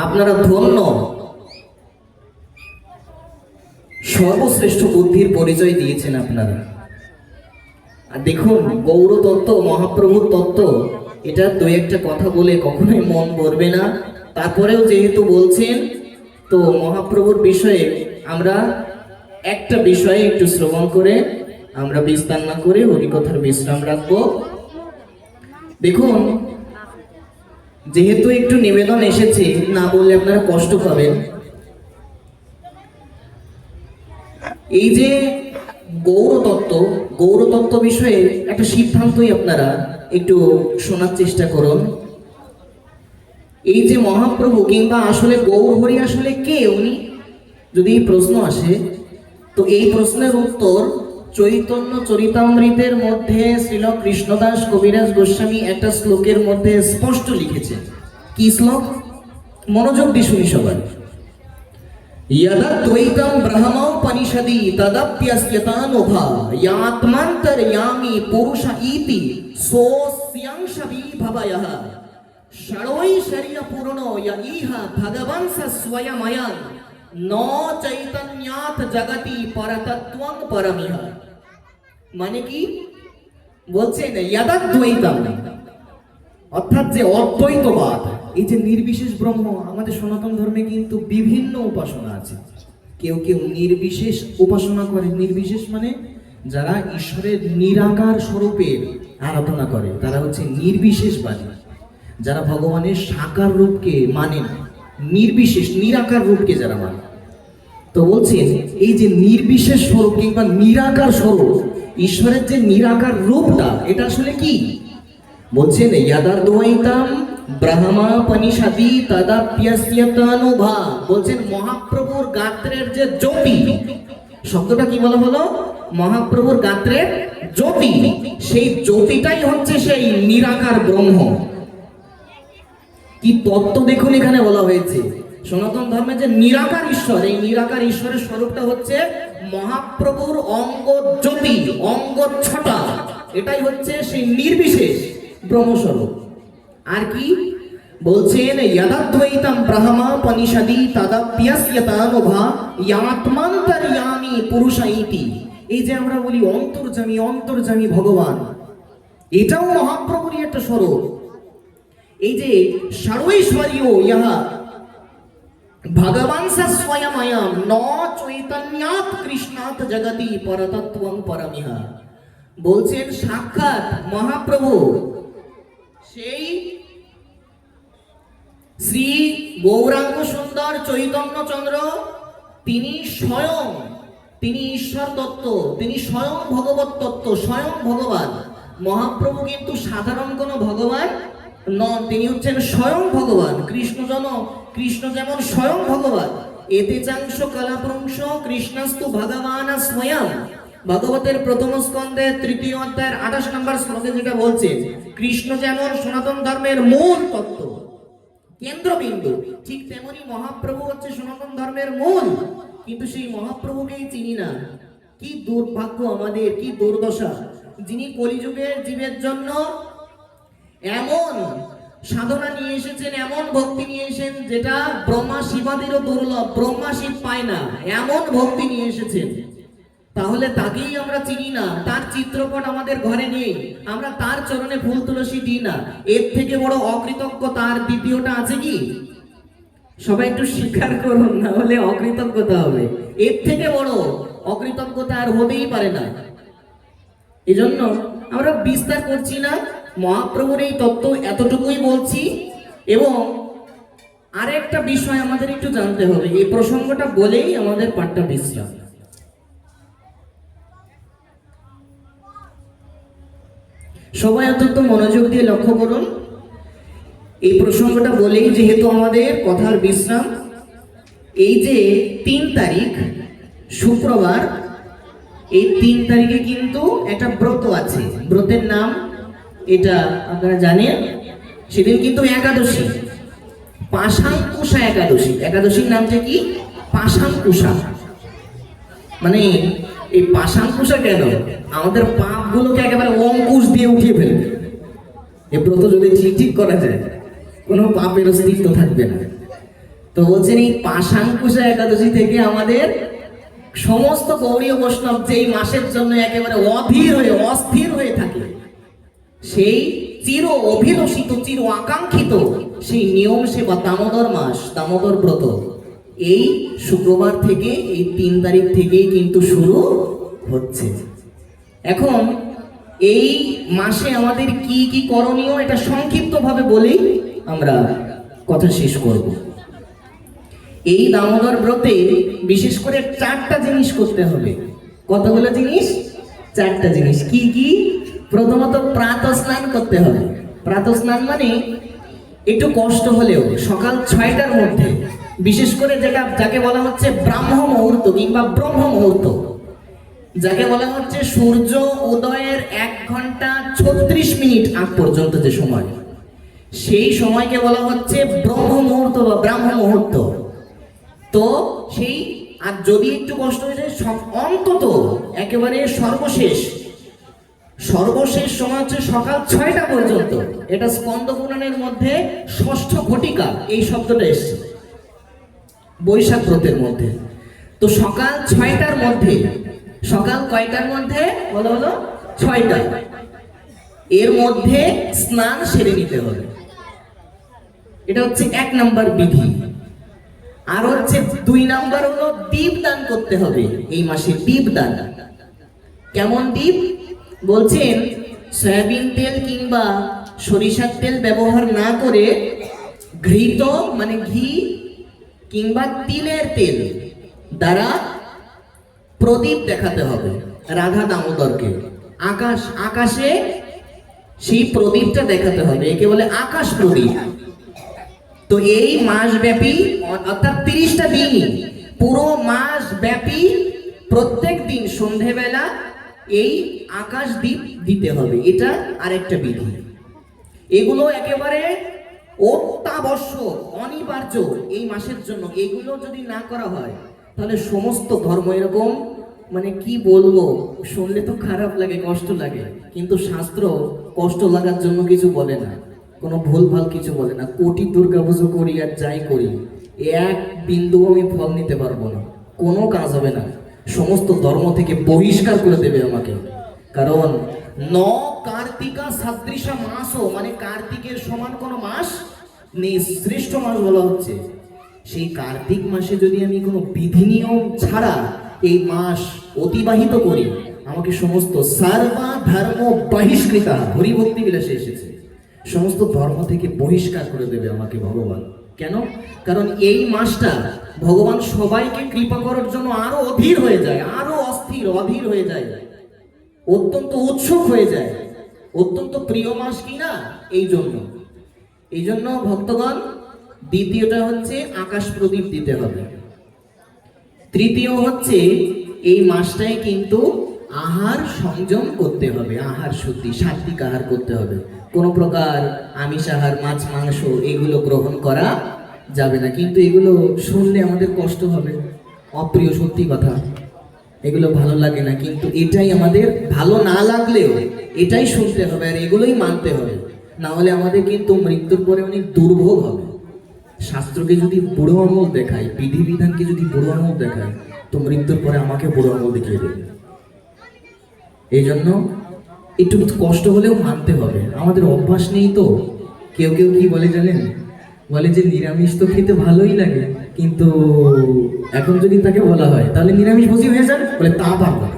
আপনারা ধন্য, সর্বশ্রেষ্ঠ বুদ্ধির পরিচয় দিয়েছেন আপনারা। আর দেখুন, গৌর তত্ত্ব, মহাপ্রভুর তত্ত্ব, এটা দু একটা কথা বলে কখনোই মন ভরবে না। তারপরেও যেহেতু বলছেন, তো মহাপ্রভুর বিষয়ে আমরা একটা বিষয়ে একটু শ্রবণ করে আমরা বিস্তার না করে হরিকথার বিশ্রাম রাখবো। দেখুন, যেহেতু একটু নিবেদন এসেছে, না বললে আপনারা কষ্ট পাবেন। এই যে গৌরতত্ত্ব বিষয়ে একটা সিদ্ধান্তই আপনারা একটু শোনার চেষ্টা করুন। এই যে মহাপ্রভু কিংবা আসলে গৌর হরি আসলে কে, উনি যদি এই প্রশ্ন আসে, তো এই প্রশ্নের উত্তর চৈতন্য চরিতামৃতের মধ্যে শ্রীল কৃষ্ণদাস কবিরাজ গোস্বামী একটা শ্লোকের মধ্যে স্পষ্ট লিখেছেন। কি শ্লোক? মনোযোগ দিয়ে শুনি সবাই। यदा द्वैतं ब्रह्मोपनिषदि तदप्यस्यतानुभा यात्मान्तर्यामी पुरुष इति सोऽस्यांशविभवयः षडैश्वर्यपूर्णो य इह भगवन् स स्वयमयं न चैतन्यात् जगति परतत्त्वं परमिह। মানে কি বলছেন? यदा द्वैतं, অর্থাৎ যে অদ্বৈতবাদ, এই যে নির্বিশেষ ব্রহ্ম, আমাদের সনাতন ধর্মে কিন্তু বিভিন্ন উপাসনা আছে। কেউ কেউ নির্বিশেষ উপাসনা করে। নির্বিশেষ মানে যারা ঈশ্বরের নিরাকার স্বরূপের আরাধনা করে তারা হচ্ছে নির্বিশেষবাদী। যারা ভগবানের সাকার রূপকে মানে না, নির্বিশেষ নিরাকার রূপকে যারা মানে। তো বলছেন এই যে নির্বিশেষ স্বরূপ কিংবা নিরাকার স্বরূপ, ঈশ্বরের যে নিরাকার রূপটা, এটা আসলে কি বলছেন? ইয়াদাদ্বৈতম ব্রহ্মোপনিষদি তদাপ্যস্যতানুভা। বলছেন মহাপ্রভুর গাত্রের যে জ্যোতি, শব্দটা কি বলা হলো? মহাপ্রভুর গাত্রের জ্যোতি, সেই জ্যোতিটাই হচ্ছে সেই নিরাকার ব্রহ্ম। কি তত্ত্ব দেখুন এখানে বলা হয়েছে। সনাতন ধর্মে যে নিরাকার ঈশ্বর, এই নিরাকার ঈশ্বরের স্বরূপটা হচ্ছে মহাপ্রভুর অঙ্গ জ্যোতি, অঙ্গ ছটা, এটাই হচ্ছে সেই নির্বিশেষ ব্রহ্মস্বরূপ। আর কি বলছেন? यदाद्वैतं ब्रह्मोपनिषदि तदप्यस्यतानुभा यात्मान्तर्यामी पुरुष इति। এই যে আমরা বলি অন্তর্যামী, অন্তর্যামী ভগবান, এটাও মহাপ্রভুরই একটা স্বরূপ। এই যে ষড়ৈশ্বর্য ইহা ভগবান স স্বয়ময়ম ন চৈতন্যাৎ কৃষ্ণাৎ জগতি পরতত্ত্বং পরমিহ। বলছেন সাক্ষাৎ মহাপ্রভু সেই শ্রী গৌরাঙ্গ সুন্দর চৈতন্য চন্দ্র, তিনি স্বয়ং, তিনি ঈশ্বর তত্ত্ব, তিনি স্বয়ং ভগবত তত্ত্ব, স্বয়ং ভগবান। মহাপ্রভু কিন্তু সাধারণ কোনো ভগবান নন, তিনি হচ্ছেন স্বয়ং ভগবান। কৃষ্ণ যেমন স্বয়ং ভগবান। এতে চাংশ কলাপ্রংশ কৃষ্ণস্তু ভগবান স্বয়ং। ভাগবতের প্রথম স্কন্ধের 3য় অধ্যায়ের 28 নম্বর শ্লোকে যেটা বলছে, কৃষ্ণ যেমন সনাতন ধর্মের মূল তত্ত্ব, কেন্দ্রবিন্দু, ঠিক তেমনি মহাপ্রভু হচ্ছে সনাতন ধর্মের মূল। কিন্তু সেই মহাপ্রভুকেই চিনি না। কি দুর্ভাগ্য আমাদের, কি দুর্দশা, যিনি কলিযুগের জীবের জন্য এমন সাধনা নিয়ে এসেছেন, এমন ভক্তি নিয়ে এসেছেন যেটা ব্রহ্মা শিবাদেরও দুর্লভ, ব্রহ্মা শিব পায় না, এমন ভক্তি নিয়ে এসেছেন। তাহলে তাকেই আমরা চিনি না, তার চিত্রপট আমাদের ঘরে নেই, আমরা তার চরণে ফুল তুলসী দিই না। এর থেকে বড় অকৃতজ্ঞতা আর দ্বিতীয়টা আছে কি? সবাই একটু স্বীকার করুন, না হলে অকৃতজ্ঞতা হবে। এর থেকে বড় অকৃতজ্ঞতা আর হতেই পারে না। এজন্য আমরা বিস্তার করছি না, মহাপ্রভুর এই তত্ত্ব এতটুকুই বলছি। এবং আরেকটা বিষয় আমাদের একটু জানতে হবে, এই প্রসঙ্গটা বলেই আমাদের পাঠটা বিশ্রাম। সবাই অত্যন্ত মনোযোগ দিয়ে লক্ষ্য করুন। এই প্রসঙ্গটা বলেই যেহেতু আমাদের কথার বিশ্রাম। এই যে 3 তারিখ শুক্রবার, এই 3 তারিখে কিন্তু একটা ব্রত আছে। ব্রতের নাম এটা আপনারা জানেন। সেদিন কিন্তু একাদশী, পাশাঙ্কুশা একাদশী। একাদশীর নামটা কি? পাশাঙ্কুশা। মানে এই পাশাঙ্কুশা কেন? আমাদের পাপগুলোকে একেবারে অঙ্কুশ দিয়ে উঠিয়ে ফেলবে। এই ব্রত যদি ঠিক করা যায়, কোনো পাপের অস্তিত্ব থাকবে না। তো বলছেন এই পাশাঙ্কুশা একাদশী থেকে আমাদের সমস্ত গৌরীয় বৈষ্ণব যেই মাসের জন্য একেবারে অধীর হয়ে অস্থির হয়ে থাকে, সেই চির অভিলষিত চির আকাঙ্ক্ষিত সেই নিয়ম সেবা দামোদর মাস, দামোদর ব্রত এই শুক্রবার থেকে এই 3 তারিখ থেকেই কিন্তু শুরু হচ্ছে। এখন এই মাসে আমাদের কি কি করণীয় এটা সংক্ষিপ্তভাবে বলেই আমরা কথা শেষ করব। এই দামোদর ব্রতে বিশেষ করে 4টা জিনিস করতে হবে। কতগুলো জিনিস? 4টা জিনিস। কি কি? প্রথমত প্রাতঃ স্নান করতে হবে। প্রাতঃ স্নান মানে একটু কষ্ট হলেও সকাল 6টার মধ্যে, বিশেষ করে যাকে বলা হচ্ছে ব্রাহ্ম মুহূর্ত কিংবা ব্রহ্ম মুহূর্ত, যাকে বলা হচ্ছে সূর্য উদয়ের 1 ঘন্টা 36 মিনিট আগ পর্যন্ত যে সময়, সেই সময়কে বলা হচ্ছে ব্রহ্ম মুহূর্ত বা ব্রাহ্ম মুহূর্ত। তো সেই আর যদি একটু কষ্ট হয়ে যায় অন্তত একেবারে সর্বশেষ সময় হচ্ছে সকাল 6টা পর্যন্ত। এটা স্কন্দ পুরাণের মধ্যে 6ষ্ঠ ঘটিকা এই শব্দটা এসছে বৈশাখ ব্রতের মধ্যে। তো সকাল 6টার মধ্যে, সকাল কয়টার মধ্যে বলো? 6টা। এর মধ্যে স্নান সেরে নিতে হবে। এটা হচ্ছে 1 নাম্বার বিধি। আর হচ্ছে 2 নাম্বার হলো দীপদান করতে হবে এই মাসে। দীপদান কেমন? দীপ বলছেন সয়াবিন তেল কিংবা সরিষার তেল ব্যবহার না করে ঘৃত মানে ঘি কিংবা তিলের তেল দ্বারা প্রদীপ দেখাতে হবে রাধা দামোদরকে। আকাশে সেই প্রদীপটা দেখাতে হবে, একে বলে আকাশ প্রদীপ। তো এই মাস ব্যাপী অর্থাৎ 30টা দিনই, পুরো মাস ব্যাপী প্রত্যেক দিন সন্ধেবেলা এই আকাশ দ্বীপ দিতে হবে। এটা আরেকটা বিধি। এগুলো একেবারে অত্যাবশ্যক, অনিবার্য এই মাসের জন্য। এগুলো যদি না করা হয় তাহলে সমস্ত ধর্ম এরকম, মানে কি বলবো, শুনলে তো খারাপ লাগে, কষ্ট লাগে, কিন্তু শাস্ত্র কষ্ট লাগার জন্য কিছু বলে না, কোনো ভুলভাল কিছু বলে না। কোটি দুর্গা পুজো করি আর যাই করি, 1 বিন্দু আমি ফল নিতে পারবো না, কোনো কাজ হবে না। সমস্ত ধর্ম থেকে বহিষ্কার করে দেবে আমাকে। কারণ কার্তিকা সাদৃশা মাসও, মানে কার্তিকের সমান কোনো মাস নেই, শ্রেষ্ঠ মাস বলা হচ্ছে। সেই কার্তিক মাসে যদি আমি কোনো বিধি নিয়ম ছাড়া এই মাস অতিবাহিত করি, আমাকে সমস্ত সর্বা ধর্ম বহিষ্কৃতা, হরিভক্তি বিলাসে এসেছে, সমস্ত ধর্ম থেকে বহিষ্কার করে দেবে আমাকে ভগবান। কেন? কারণ এই মাসটা ভগবান সবাইকে কৃপা করার জন্য আরো অধীর হয়ে যায়, আরো অধীর হয়ে যায়, অত্যন্ত উৎসুক হয়ে যায়। অত্যন্ত প্রিয় মাস কিনা, এই জন্য ভক্তগণ, দ্বিতীয়টা হচ্ছে আকাশ প্রদীপ দিতে হবে। তৃতীয় হচ্ছে এই মাসটায় কিন্তু আহার সংযম করতে হবে, আহার শুদ্ধি, সাত্বিক আহার করতে হবে। কোনো প্রকার আমিষ আহার, মাছ মাংস এগুলো গ্রহণ করা যাবে না। কিন্তু এগুলো শুনলে আমাদের কষ্ট হবে, অপ্রিয়, সত্যি কথা, এগুলো ভালো লাগে না। কিন্তু এটাই আমাদের ভালো না লাগলেও এটাই শুনতে হবে আর এগুলোই মানতে হবে, না হলে আমাদের কিন্তু মৃত্যুর পরে অনেক দুর্ভোগ হবে। শাস্ত্রকে যদি বুড়ো আঙুল দেখায়, বিধিবিধানকে যদি বুড়ো আঙুল দেখায়, তো মৃত্যুর পরে আমাকে বুড়ো আঙুল দেখিয়ে দেবে। এই জন্য একটু কষ্ট হলেও মানতে হবে। আমাদের অভ্যাস নেই তো। কেউ কেউ কি বলে জানেন? বলে যে নিরামিষ তো খেতে ভালোই লাগে, কিন্তু এখন যদি তাকে বলা হয় তাহলে নিরামিষ ভোজী হয়ে যান, বলে তা পারবো না।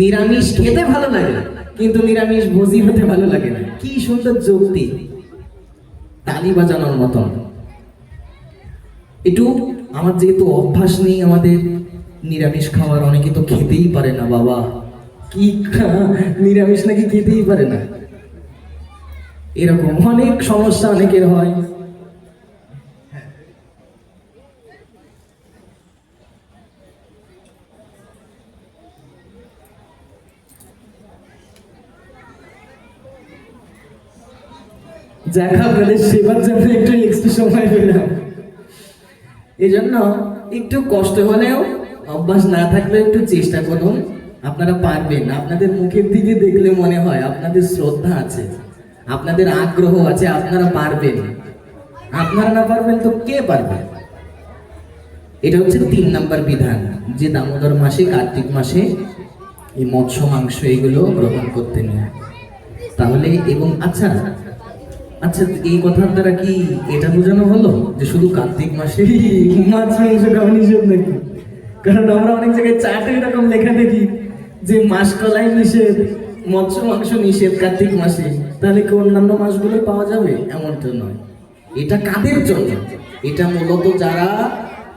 নিরামিষ খেতে ভালো লাগে কিন্তু নিরামিষ ভোজী হতে ভালো লাগে না। কি সুন্দর যুক্তি, তালি বাজানোর মতন। একটু আমার যেহেতু অভ্যাস নেই আমাদের নিরামিষ খাওয়ার, অনেকে তো খেতেই পারে না। বাবা, কি নিরামিষ নাকি খেতেই পারে না, এরকম অনেক সমস্যা অনেকের হয়। দেখা গেলে সেবার জন্য একটু এক্সট্রা সময় পেলাম। এই জন্য একটু কষ্ট হলেও, অভ্যাস না থাকলে একটু চেষ্টা করুন, আপনারা পারবেন। আপনাদের মুখের দিকে দেখলে মনে হয় আপনাদের শ্রদ্ধা আছে, আপনাদের আগ্রহ আছে, আপনারা পারবেন। আপনারা না পারবেন তো কে পারবে? এটা হচ্ছে 3 নাম্বার বিধান, যে দামোদর মাসে, কার্তিক মাসে এই মৎস্য মাংস এগুলো গ্রহণ করতে নেই। তাহলে এবং আচ্ছা আচ্ছা, এই কথার দ্বারা কি এটা বোঝানো হলো যে শুধু কার্তিক মাসে মাছ মাংস খাওয়া নিষেধ নাকি? কারণ আমরা অনেক জায়গায় চার্টে এরকম লেখা দেখি যে মাস কলাই নিষেধ, মৎস্য মাংস নিষেধ কার্তিক মাসে। তাহলে কি অন্যান্য মাসগুলো পাওয়া যাবে? এমন তো নয়। এটা কাদের জন্য? এটা মূলত যারা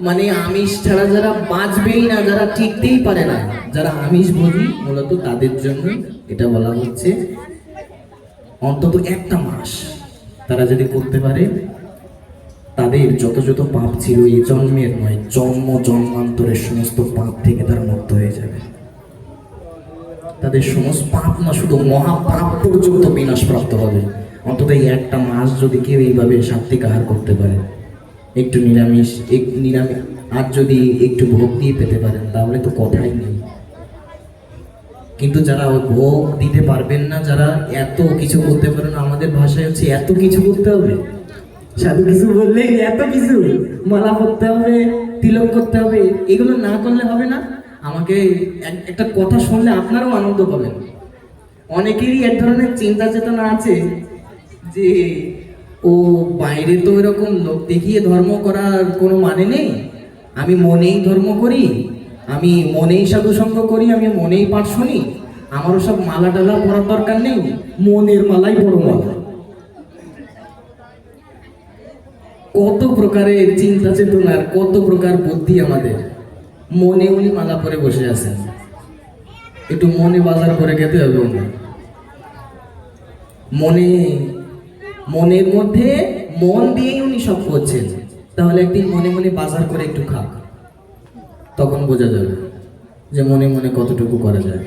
মানে আমিষ ছাড়া যারা বাঁচবেই না, যারা টিকতেই পারে না, যারা আমিষ ভোগী, মূলত তাদের জন্য এটা বলা হচ্ছে। অন্তত একটা মাস তারা যদি করতে পারে, তাদের যত যত পাপ ছিল এই জন্মের নয়, জন্ম জন্মান্তরের সমস্ত পাপ থেকে তারা মুক্ত হয়ে যাবে। তাদের সমস্ত পাপ না, শুধু মহাপাপ পর্যন্ত বিনাশ প্রাপ্ত হবে। অন্তত এই একটা মাস যদি কেউ এইভাবে সাত্বিক আহার করতে পারে, একটু নিরামিষ আর যদি একটু ভোগ দিয়ে পেতে পারেন, তাহলে তো কথাই নেই। কিন্তু যারা ভোগ দিতে পারবেন না, যারা এত কিছু করতে পারেন, আমাদের ভাষায় হচ্ছে এত কিছু করতে হবে। সাধু কিছু বললে এত কিছু, মালা করতে হবে, তিলক করতে হবে, এগুলো না করলে হবে না। আমাকে একটা কথা শুনলে আপনারাও আনন্দ পাবেন। অনেকেরই এক ধরনের চিন্তা চেতনা আছে যে ও বাইরে তো এরকম লোক দেখিয়ে ধর্ম করার কোনো মানে নেই, আমি মনেই ধর্ম করি, আমি মনেই সাধুসঙ্গ করি, আমি মনেই পাঠ শুনি, আমারও সব মালা টালা পরার দরকার নেই, মনের মালাই বড় মালা। কত প্রকারের চিন্তা চেতনার, কত প্রকার বুদ্ধি আমাদের। মনে উনি মালা পরে বসে আছেন, একটু মনে বাজার করে খেতে হবে। মনের মধ্যে মন দিয়েই উনি সব করছেন। তাহলে একদিন মনে মনে বাজার করে একটু খাক, তখন বোঝা যাবে যে মনে মনে কতটুকু করা যায়।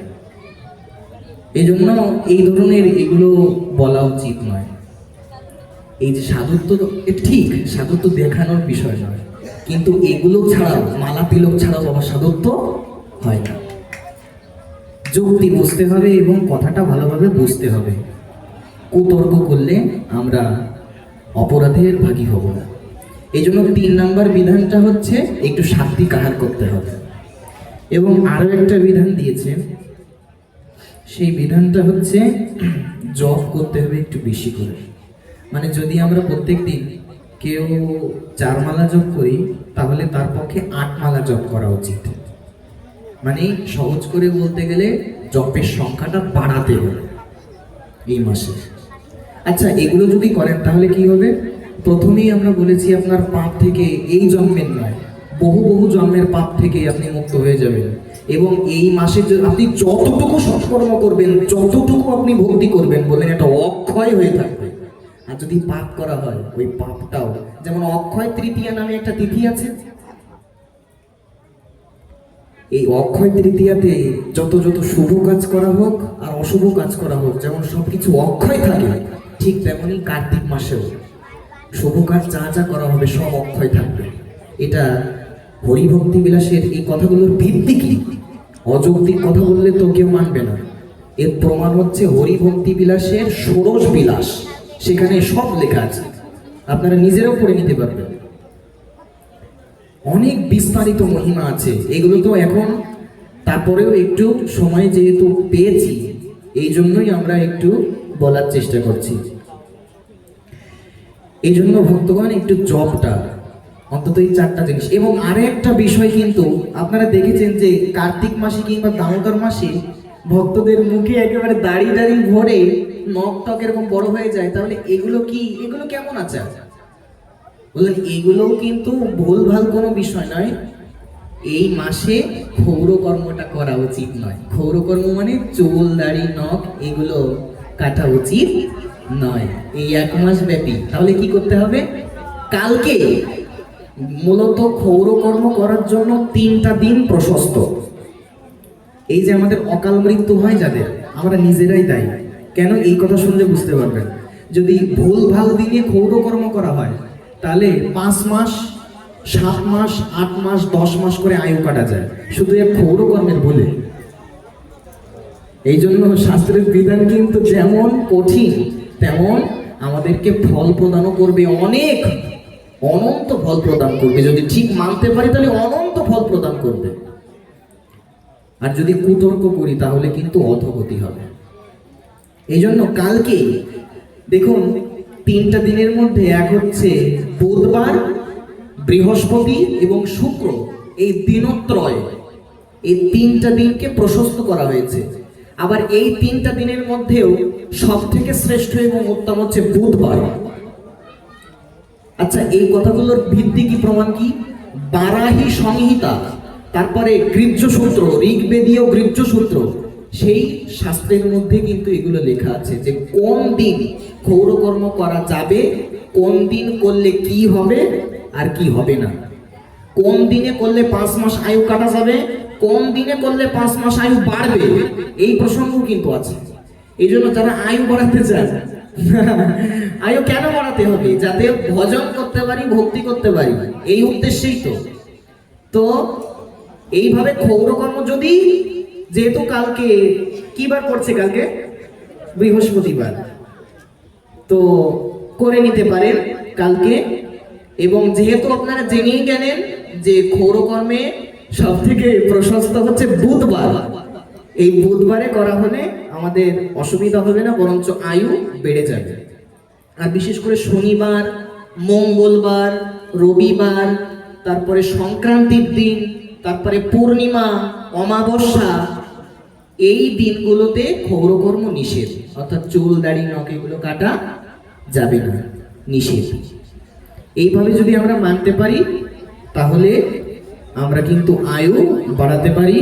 এই জন্য এই ধরনের এগুলো বলা উচিত নয়। এই যে সাধুত্ব ঠিক, সাধুত্ব দেখানোর বিষয় নয়, কিন্তু এগুলো ছাড়াও, মালা তিলক ছাড়াও আবার সাধুত্ব হয় না। যুক্তি বুঝতে হবে এবং কথাটা ভালোভাবে বুঝতে হবে। কুতর্ক করলে আমরা অপরাধের ভাগী হব না। এই জন্য 3 নাম্বার বিধানটা হচ্ছে একটু সাত্বিক আহার করতে হবে। এবং আরো একটা বিধান দিয়েছে, সেই বিধানটা হচ্ছে জপ করতে হবে একটু বেশি করে। মানে যদি আমরা প্রত্যেক দিন কেউ 4 মালা জপ করি, তাহলে তার পক্ষে 8 মালা জপ করা উচিত। মানে সহজ করে বলতে গেলে জপের সংখ্যাটা বাড়াতে হবে এই মাসে। আচ্ছা, এগুলো যদি করেন তাহলে কি হবে? প্রথমেই আমরা বলেছি আপনার পাপ থেকে, এই জন্মের নয়, বহু বহু জন্মের পাপ থেকে আপনি মুক্ত হয়ে যাবেন। এবং এই মাসে আপনি যতটুকু সৎকর্ম করবেন, যতটুকু আপনি ভক্তি করবেন, বলেন এটা অক্ষয় হয়ে থাকবে। আর যদি পাপ করা হয়, ওই পাপটাও, যেমন অক্ষয় তৃতীয়া নামে একটা তিথি আছে, এই অক্ষয় তৃতীয়াতে যত যত শুভ কাজ করা হোক আর অশুভ কাজ করা হোক, যেমন সবকিছু অক্ষয় থাকে, ঠিক তেমনি কার্তিক মাসেও শুভ কাজ যা যা করা হবে সব অক্ষয় থাকবে। এটা হরিভক্তি বিলাসের এই কথাগুলোর ভিত্তি কি? অযৌক্তিক কথা বললে তো কেউ মানবে না। এর প্রমাণ হচ্ছে হরিভক্তি বিলাসের ষোড়শ বিলাস, সেখানে সব লেখা আছে, আপনারা নিজেরাও পড়ে নিতে পারবেন। অনেক বিস্তারিত মহিমা আছে, এগুলো তো এখন তারপরেও একটু সময় যেহেতু পেয়েছি, এই জন্যই আমরা একটু বলার চেষ্টা করছি। এই জন্য ভক্তগণ একটু জপটা অন্তত এই 4টা জিনিস। এবং আরেকটা বিষয় কিন্তু আপনারা দেখেছেন যে কার্তিক মাসে কিংবা দামোদর মাসে ভক্তদের মুখে একেবারে দাড়ি ভরে নখ টক এরকম বড় হয়ে যায়। তাহলে এগুলো কি, এগুলো কেমন আছে? বললেন এগুলোও কিন্তু ভুলভাল কোনো বিষয় নয়। এই মাসে ক্ষৌরকর্মটা করা উচিত নয়। ক্ষৌরকর্ম মানে চুল দাড়ি নখ এগুলো কাটা উচিত নয় এই 1 মাস ব্যাপী। তাহলে কি করতে হবে? কালকে মূলত ক্ষৌরকর্ম করার জন্য 3টা দিন প্রশস্ত। এই যে আমাদের অকাল মৃত্যু হয় যাদের, আমরা নিজেরাই দায়ী। কেন? এই কথা শুনলে বুঝতে পারবেন। যদি ভুল ভাল দিনে ক্ষৌরকর্ম করা হয়, তাহলে 5 মাস, 7 মাস, 8 মাস, 10 মাস করে আয়ু কাটা যায় শুধু এক ক্ষৌরকর্মের বলে। এই জন্য শাস্ত্রের বিধান কিন্তু যেমন কঠিন, তেমন আমাদেরকে ফল প্রদানও করবে অনেক অনন্ত ফল প্রদান করবে। যদি ঠিক মানতে পারি তাহলে অনন্ত ফল প্রদান করবে, আর যদি কুতর্ক করি তাহলে কিন্তু অধগতি হবে। এই জন্য কালকে দেখুন 3টা দিনের মধ্যে এক হচ্ছে বুধবার, বৃহস্পতি এবং শুক্র, এই দিনত্রয়, এই 3টা দিনকে প্রশস্ত করা হয়েছে। আবার এই 3টা দিনের মধ্যেও সব থেকে শ্রেষ্ঠ এবং উত্তম হচ্ছে বুধবার। আচ্ছা, এই কথাগুলোর ভিত্তি কি, প্রমাণ কি? বারাহি সংহিতা, তারপরে গৃহ্য সূত্র, ঋগ্বেদীয় গৃহ্য সূত্র, সেই শাস্ত্রের মধ্যে কিন্তু এগুলো লেখা আছে যে কোন দিন ক্ষৌরকর্ম করা যাবে, কোন দিন করলে কি হবে আর কি হবে না, কোন দিনে করলে 5 মাস আয়ু কাটা যাবে, কোন দিনে করলে 5 মাস আয়ু বাড়বে, এই প্রসঙ্গ কিন্তু আছে। এই জন্য যারা আয়ু বাড়াতে চায়, আয়ু কেন বাড়াতে হবে? যাতে ভজন করতে পারি, ভক্তি করতে পারি, এই উদ্দেশ্যেই তো এইভাবে ক্ষৌরকর্ম যদি, যেহেতু কালকে কি বার পড়ছে, কালকে বৃহস্পতিবার, তো করে নিতে পারেন কালকে। এবং যেহেতু আপনারা জেনেই গেলেন যে ক্ষৌরকর্মে সব থেকে প্রশস্ত হচ্ছে বুধবার, এই বুধবারে করা হলে আমাদের অসুবিধা হবে না, বরঞ্চ আয়ু বেড়ে যাবে। আর বিশেষ করে শনিবার, মঙ্গলবার, রবিবার, তারপরে সংক্রান্তির দিন, তারপরে পূর্ণিমা, অমাবস্যা, এই দিনগুলোতে ক্ষৌরকর্ম নিষেধ, অর্থাৎ চুল দাড়ি নখ এগুলো কাটা যাবে না, নিষেধ। এইভাবে যদি আমরা মানতে পারি তাহলে আমরা কিন্তু আয়ু বাড়াতে পারি।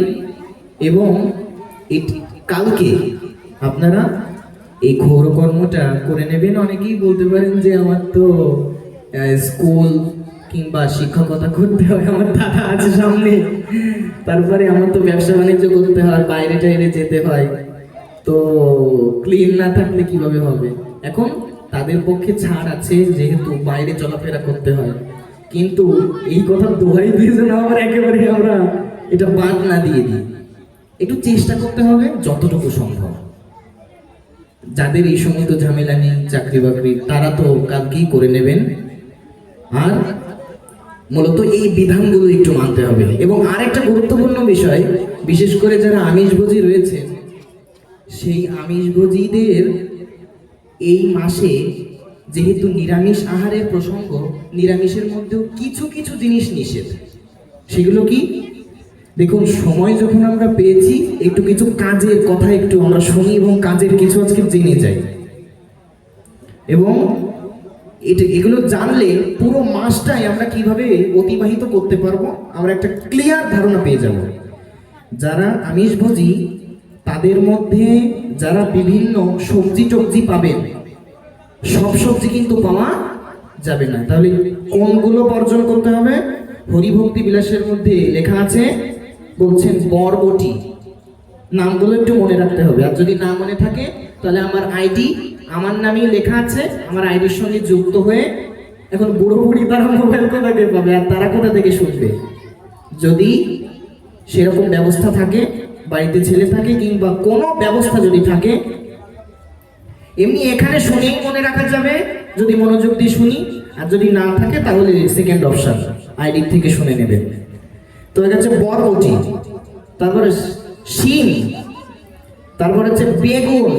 এবং কালকে আপনারা এই ক্ষৌরকর্মটা করে নেবেন। অনেকেই বলতে পারেন যে আমার তো স্কুল কিংবা শিক্ষকতা করতে হয়, আমার দাদা আছে সামনে, তারপরে আমার তো ব্যবসা বাণিজ্য করতে হয়, বাইরে টাইরে যেতে হয়, তো ক্লিন না থাকলে কিভাবে হবে? এখন তাদের পক্ষে ছাড় আছে, যেহেতু বাইরে চলাফেরা করতে হয়, কিন্তু এই কথা দোহাই দিয়েছে না, আবার একেবারে আমরা এটা বাদ না দিয়ে দিই। একটু চেষ্টা করতে হবে যতটুকু সম্ভব। যাদের এই সময় তো ঝামেলা নেই, চাকরি বাকরি, তারা তো কালকেই করে নেবেন। আর মূলত এই বিধানগুলো একটু মানতে হবে। এবং আরেকটা গুরুত্বপূর্ণ বিষয়, বিশেষ করে যারা আমিষভোজী রয়েছে, সেই আমিষভোজীদের এই মাসে যেহেতু নিরামিষ আহারের প্রসঙ্গ, নিরামিষের মধ্যেও কিছু কিছু জিনিস নিষেধ। সেগুলো কি? দেখুন, সময় যখন আমরা পেয়েছি, একটু কিছু কাজের কথা একটু আমরা শুনি এবং কাজের কিছু আজকে জেনে যাই। এবং এগুলো জানলে পুরো মাসটাই আমরা কিভাবে অতিবাহিত করতে পারবো আমরা একটা ক্লিয়ার ধারণা পেয়ে যাব। যারা আমিষভোজী তাদের মধ্যে যারা বিভিন্ন সবজি টবজি পাবেন, সব সবজি কিন্তু পাওয়া যাবে না। তাহলে কোনগুলো বর্জন করতে হবে? হরিভক্তি বিলাসের মধ্যে লেখা আছে, বলছেন বরবটি, নামগুলো একটু মনে রাখতে হবে। আর যদি না মনে থাকে তাহলে আমার আইডি, আমার নামেই লেখা আছে, আমার আইডির সঙ্গে যুক্ত হয়ে, এখন বুড়ো বুড়ি তারা মোবাইল কোথা থেকে পাবে আর তারা কোথা থেকে শুনবে? যদি সেরকম ব্যবস্থা থাকে, বাড়িতে ছেলে থাকে কিংবা কোনো ব্যবস্থা যদি থাকে, এমনি এখানে শুনেই মনে রাখা যাবে যদি মনোযোগ দিয়ে শুনি। আর যদি না থাকে তাহলে সেকেন্ড অপশন, আইডি থেকে শুনে নেবেন। তো এটা হচ্ছে বরবটি, তারপরে শিম, তারপর হচ্ছে বেগুন,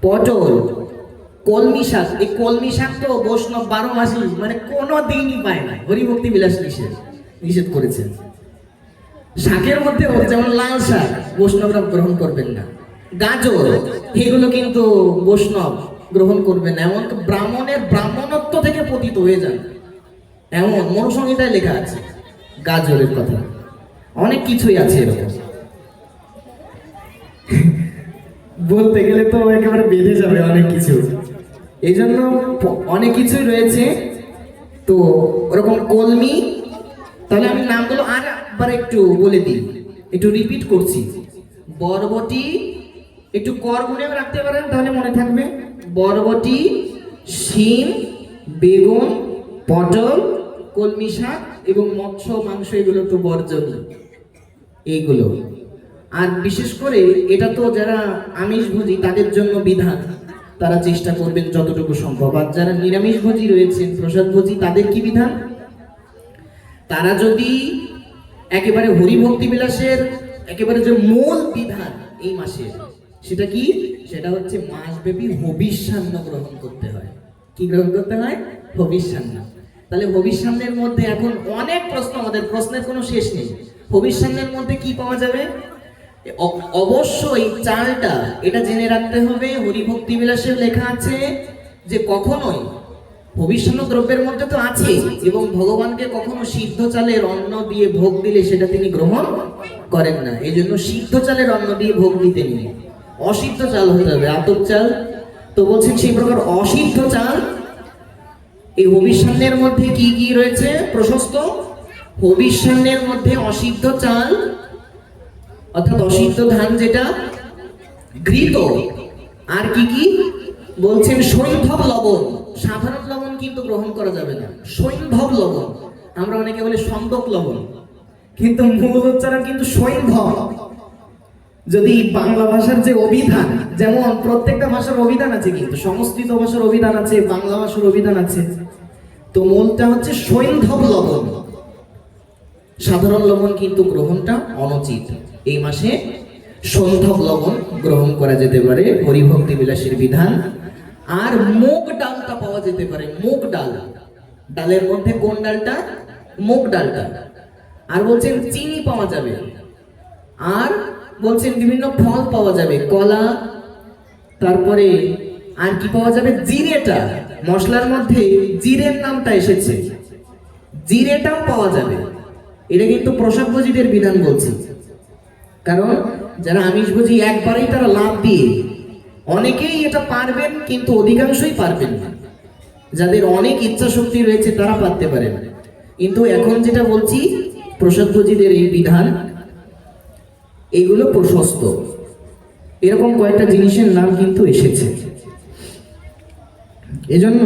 পটল, কলমি শাক। এই কলমি শাক তো বৈষ্ণব 12 মাসই, মানে কোনো দিনই পায় না, হরিভক্তি বিলাস নিষেধ করেছেন। শাকের মধ্যে যেমন লাল শাক বৈষ্ণবরা গ্রহণ করবেন না, গাজর এগুলো কিন্তু বৈষ্ণব গ্রহণ করবেন না, এমন ব্রাহ্মণের ব্রাহ্মণত্ব থেকে পতিত হয়ে যান, এমন মনুসংহিতায় লেখা আছে গাজরের কথা। অনেক কিছুই আছে এরকম, বলতে গেলে তো একেবারে বেঁধে যাবে অনেক কিছু। এই জন্য অনেক কিছুই রয়েছে। তো ওরকম কলমি, তাহলে আমি নামগুলো আর একবার একটু বলে দিই, একটু রিপিট করছি। বরবটি, একটু কর গুনেও রাখতে পারেন তাহলে মনে থাকবে। বরবটি, শিম, বেগুন, পটল, কলমি শাক এবং মৎস্য মাংস, এগুলো তো বর্জন, এইগুলো। আর বিশেষ করে এটা তো যারা আমিষভোজী তাদের জন্য বিধান, তারা চেষ্টা করবেন যতটুকু সম্ভব। আর যারা নিরামিষভোজী রয়েছেন, প্রসাদভোজী, তাদের কি বিধান? তারা যদি একেবারে হরিভক্তি বিলাসের একেবারে যে মূল বিধান এই মাসে, সেটা কি? সেটা হচ্ছে মাসব্যাপী হবিষ্যান্ন গ্রহণ করতে হয়। কি গ্রহণ করতে হয়? হবিষ্যান্ন। তাহলে হবিষ্যান্নের মধ্যে এখন অনেক প্রশ্ন, আমাদের প্রশ্নের কোনো শেষ নেই। হবিষ্যান্নের মধ্যে কি পাওয়া যাবে? অবশ্যই চালটা, এটা জেনে রাখতে হবে, হরিভক্তি বিলাসে লেখা আছে যে কখনোই হবিষ্যান্ন দ্রব্যের মধ্যে তো আছে, এবং ভগবানকে কখনো সিদ্ধ চালের অন্ন দিয়ে ভোগ দিলে সেটা তিনি গ্রহণ করেন না। এই জন্য সিদ্ধ চালের অন্ন দিয়ে ভোগ দিতে নেই, অসিদ্ধ চাল হতে হবে, আতপ চাল। তো বলছেন সেই প্রকার অসিদ্ধ চাল এই হবিষ্যান্নের মধ্যে কি কি রয়েছে প্রশস্ত? হবিষ্যান্নের মধ্যে অসিদ্ধ চাল অর্থাৎ অসিদ্ধ ধান যেটা, ঘৃত, আর কি কি বলছেন? সৈন্ধব লবণ। সাধারণ লবণ কিন্তু গ্রহণ করা যাবে না, সৈন্ধব লবণ। আমরা অনেকে বলি সন্দক লবণ, কিন্তু মূল উচ্চারণ কিন্তু সৈন্ধব। যদি বাংলা ভাষার যে অভিধান, যেমন প্রত্যেকটা ভাষার অভিধান আছে, কিন্তু সংস্কৃত ভাষার অভিধান আছে, বাংলা ভাষার অভিধান আছে, তো মূলটা হচ্ছে সৈন্ধব লবণ। সাধারণ লবণ কিন্তু গ্রহণটা অনুচিত। এই মাসে সৈন্ধব লবণ গ্রহণ করা যেতে পারে, হরিভক্তি বিলাসের বিধান। আর মুগ ডালটা পাওয়া যেতে পারে, মুগ ডাল। ডালের মধ্যে কোন ডালটা? মুগ ডালটা। আর বলছেন চিনি পাওয়া যাবে, আর বলছেন বিভিন্ন ফল পাওয়া যাবে, কলা, তারপরে আর কি পাওয়া যাবে? জিরেটা, মশলার মধ্যে জিরের নামটা এসেছে, জিরেটাও পাওয়া যাবে। এটা কিন্তু প্রসাদভোজীদের বিধান বলছি, কারণ যারা আমিষভোজী একবারেই তারা লাভ দিয়ে, অনেকেই এটা পারবেন কিন্তু অধিকাংশই পারবেন না। যাদের অনেক ইচ্ছা শক্তি রয়েছে তারা পারতে পারেন, কিন্তু এখন যেটা বলছি প্রসাদভোজীদের এই বিধান, এগুলো প্রশস্ত। এরকম কয়েকটা জিনিসের নাম কিন্তু এসেছে। এজন্য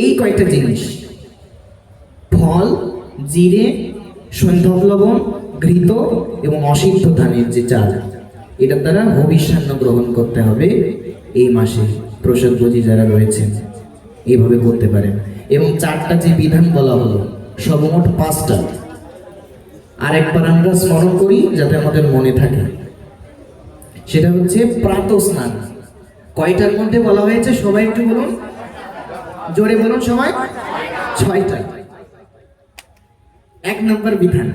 এই কয়েকটা জিনিস, ফল, জিরে, সৈন্ধব লবণ, ঘৃত এবং অসিদ্ধ ধানের যে চাল, এটার দ্বারা হবিষ্যান্ন গ্রহণ করতে হবে এই মাসে। প্রসাদভোজী যারা রয়েছেন এইভাবে করতে পারেন। এবং চারটা যে বিধান বলা হলো, সর্বমোট 5টা। আরেকবার আমরা স্মরণ করি যাতে আমাদের মনে থাকে। সেটা হচ্ছে প্রাতঃ স্নান। কয়টার মধ্যে বলা হয়েছে? সবাই একটু বলুন, জোরে বলুন সবাই। 6টা। 1 নম্বর বিধান।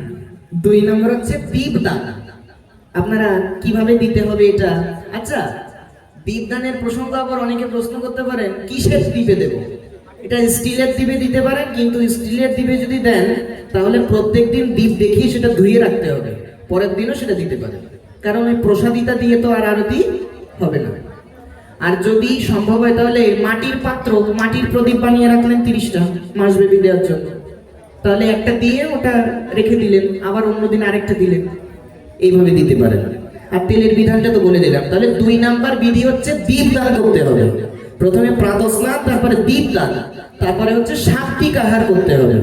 2 নম্বর হচ্ছে দীপদান। আপনারা কিভাবে দিতে হবে এটা? আচ্ছা, দীপদানের প্রসঙ্গ আবার অনেকে প্রশ্ন করতে পারেন, কিসের দ্বীপে দেব? এটা স্টিলের দ্বীপে দিতে পারেন, কিন্তু স্টিলের দ্বীপে যদি দেন তাহলে প্রত্যেকদিন দ্বীপ দেখিয়ে সেটা ধুয়ে রাখতে হবে, পরের দিনও সেটা দিতে পারেন, কারণ ওই প্রসাদিতা দিয়ে তো আর আরতি হবে না। আর যদি সম্ভব হয় তাহলে মাটির পাত্র, মাটির প্রদীপ বানিয়ে রাখলেন 30টা মাসব্যাপী দেওয়ার জন্য, তাহলে একটা দিয়ে ওটা রেখে দিলেন, আবার অন্যদিন আরেকটা দিলেন, এইভাবে দিতে পারেন। আর তেলের বিধানটা তো বলে দিলাম। তাহলে 2 নাম্বার বিধি হচ্ছে দীপদান করতে হবে। প্রথমে প্রাতঃ স্নান, তারপরে দীপদান, তারপরে হচ্ছে সাত্বিক আহার করতে হবে।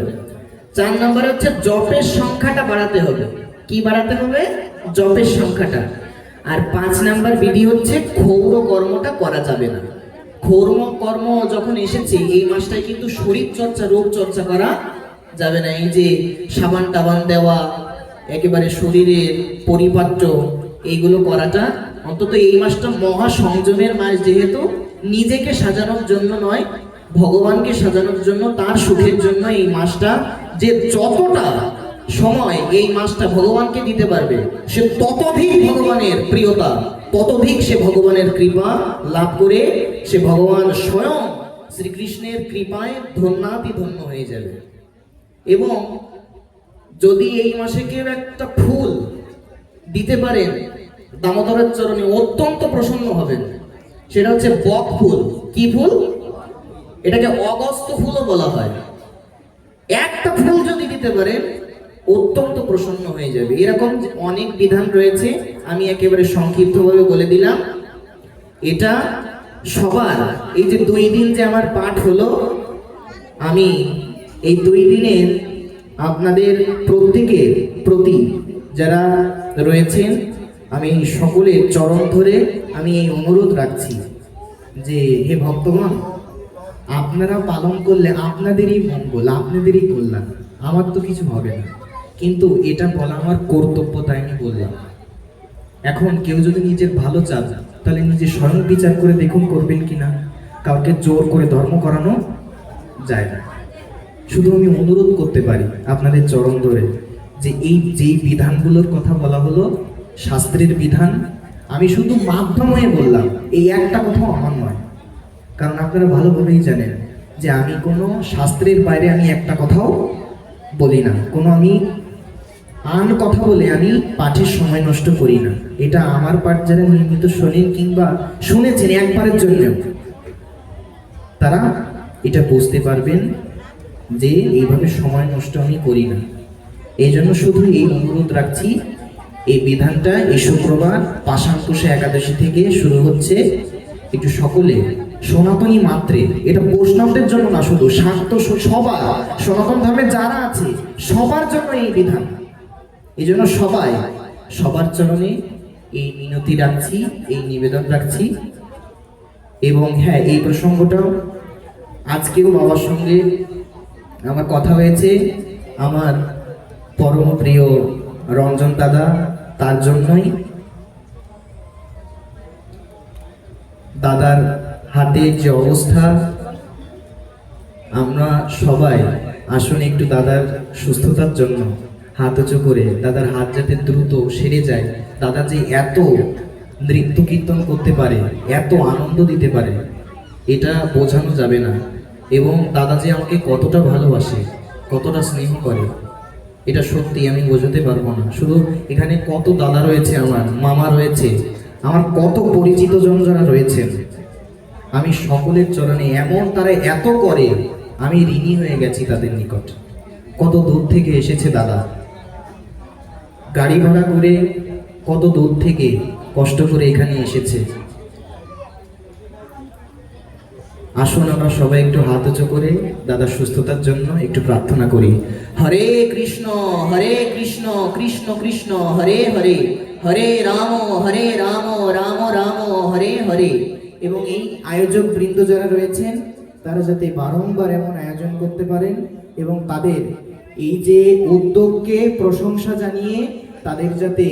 4 নম্বরে হচ্ছে জপের সংখ্যাটা বাড়াতে হবে। কি বাড়াতে হবে? জপের সংখ্যাটা। আর 5 নাম্বার বিধি হচ্ছে ক্ষৌর কর্মটা করা যাবে না। ক্ষৌর কর্ম যখন এসেছে এই মাসটায় কিন্তু শরীর চর্চা, রূপ চর্চা করা যাবে না। এই যে সাবান টাবান দেওয়া, একেবারে শরীরের পরিপাট্য, এইগুলো করাটা, অন্তত এই মাসটা মহা সংযমের মাস, যেহেতু নিজেকে সাজানোর জন্য নয়, ভগবানকে সাজানোর জন্য, তার সুখের জন্য এই মাসটা, যে যতটা সময় এই মাসটা ভগবানকে দিতে পারবে সে ততোধিক ভগবানের প্রিয়তা, ততোধিক সে ভগবানের কৃপা লাভ করে সে ভগবান স্বয়ং শ্রীকৃষ্ণের কৃপায় ধন্যাতি ধন্য হয়ে যাবে। এবং যদি এই মাসে কেউ একটা ফুল দিতে পারেন দামোদরের চরণে, অত্যন্ত প্রসন্ন হবেন। সেটা হচ্ছে বক ফুল। কি ফুল? এটাকে অগস্ত্য ফুলও বলা হয়। একটা ফুল যদি দিতে পারেন অত্যন্ত প্রসন্ন হয়ে যাবে। এরকম অনেক বিধান রয়েছে, আমি একেবারে সংক্ষিপ্তভাবে বলে দিলাম। এটা সবার, এই যে 2 দিন যে আমার পাঠ হলো, আমি এই 2 দিনের আপনাদের প্রত্যেকের প্রতি যারা রয়েছেন আমি সকলের চরণ ধরে আমি এই অনুরোধ রাখছি যে হে ভক্তগণ, আপনারা পালন করলে আপনাদেরই মঙ্গল, আপনাদেরই কল্যাণ, আমার তো কিছু হবে না, কিন্তু এটা বলা আমার কর্তব্য, তাই আমি বললাম। এখন কেউ যদি নিজের ভালো চান তাহলে নিজে স্বয়ং বিচার করে দেখুন করবেন কিনা। কাউকে জোর করে ধর্ম করানো যায় না। শুধু আমি অনুরোধ করতে পারি আপনাদের চরণ ধরে যে এই যেই বিধানগুলোর কথা বলা হলো শাস্ত্রের বিধান, আমি শুধু মাধ্যম হয়ে বললাম, এই একটা কথাও আমার নয়। কারণ আপনারা ভালোভাবেই জানেন যে আমি কোনো শাস্ত্রের বাইরে আমি একটা কথাও বলি না, কোনো আমি আন কথা বলে আমি পাঠের সময় নষ্ট করি না। এটা আমার পাঠ যারা নিয়মিত শোনেন কিংবা শুনেছেন একবারের জন্য, তারা এটা বুঝতে পারবেন যে এইভাবে সময় নষ্ট আমি করি না। এই জন্য শুধু এই অনুরোধ রাখছি, এই বিধানটা এই শুক্রবার পাশাঙ্কুশে একাদশী থেকে শুরু হচ্ছে। একটু সকলে সনাতনী মাত্রে, এটা বৈষ্ণবদের জন্য না, শুধু শাক্ত সবার সনাতন ধর্মে যারা আছে সবার জন্য এই বিধান। এই জন্য সবার চরণে এই মিনতি রাখছি, এই নিবেদন রাখছি। এবং হ্যাঁ, এই প্রসঙ্গটাও আজকেও বাবার সঙ্গে আমার কথা হয়েছে, আমার পরম প্রিয় রঞ্জন দাদা, তার জন্যই দাদার হাতের যে অবস্থা, আমরা সবাই আসুন একটু দাদার সুস্থতার জন্য হাত উঁচু করে, দাদার হাত যাতে দ্রুত সেরে যায়। দাদা যে এত নৃত্য কীর্তন করতে পারে, এত আনন্দ দিতে পারে, এটা বোঝানো যাবে না। এবং দাদা যে আমাকে কতটা ভালোবাসে, কতটা স্নেহ করে, এটা সত্যি আমি বোঝাতে পারবো না। শুধু এখানে কত দাদা রয়েছে, আমার মামা রয়েছে, আমার কত পরিচিত জন যারা রয়েছেন, আমি সকলের চরণে, এমন তারা এত করে, আমি ঋণী হয়ে গেছি তাদের নিকট। কত দূর থেকে এসেছে দাদা, গাড়ি ভাড়া করে কত দূর থেকে কষ্ট করে এখানে এসেছে। আসুন আমরা সবাই একটু হাত উঁচু করে দাদার সুস্থতার জন্য একটু প্রার্থনা করি। হরে কৃষ্ণ কৃষ্ণ কৃষ্ণ হরে হরে, হরে রাম রাম রাম হরে হরে। এবং এই আয়োজক বৃন্দ যারা রয়েছেন তারা যাতে বারংবার এমন আয়োজন করতে পারেন এবং তাদের এই যে উদ্যোগকে প্রশংসা জানিয়ে তাদের যাতে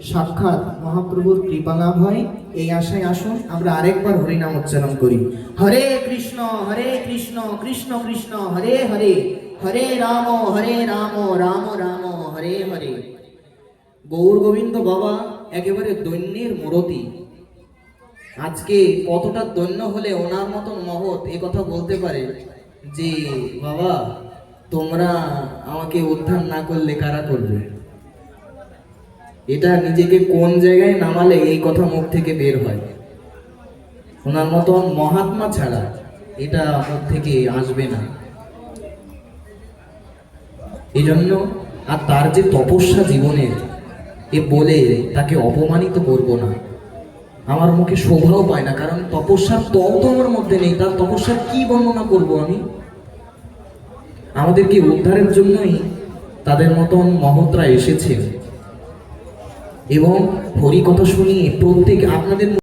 সাক্ষাৎ মহাপ্রভুর কৃপা লাভ হয়, এই আশায় আসুন আমরা আরেকবার হরিনাম উচ্চারণ করি। হরে কৃষ্ণ কৃষ্ণ কৃষ্ণ হরে হরে, হরে রাম রাম রাম হরে হরে। গৌর গোবিন্দ বাবা একেবারে দৈন্যের মূরতি। আজকে কতটা দৈন্য হলে ওনার মতন মহৎ এ কথা বলতে পারে যে বাবা তোমরা আমাকে উদ্ধার না করলে কারা করবে? এটা নিজেকে কোন জায়গায় নামালে এই কথা মুখ থেকে বের হয়? ওনার মতন মহাত্মা ছাড়া এটা মুখ থেকে আসবে না। এই জন্য আর তার যে তপস্যা জীবনের, এ বলে তাকে অপমানিত করব না, আমার মুখে শোভাও পায় না। কারণ তপস্যার তল তো আমার মধ্যে নেই, তার তপস্যার কি বর্ণনা করব আমি? আমাদেরকে উদ্ধারের জন্যই তাদের মতন মহৎরা এসেছে এবং হরি কথা শুনিয়ে প্রত্যেক আপনাদের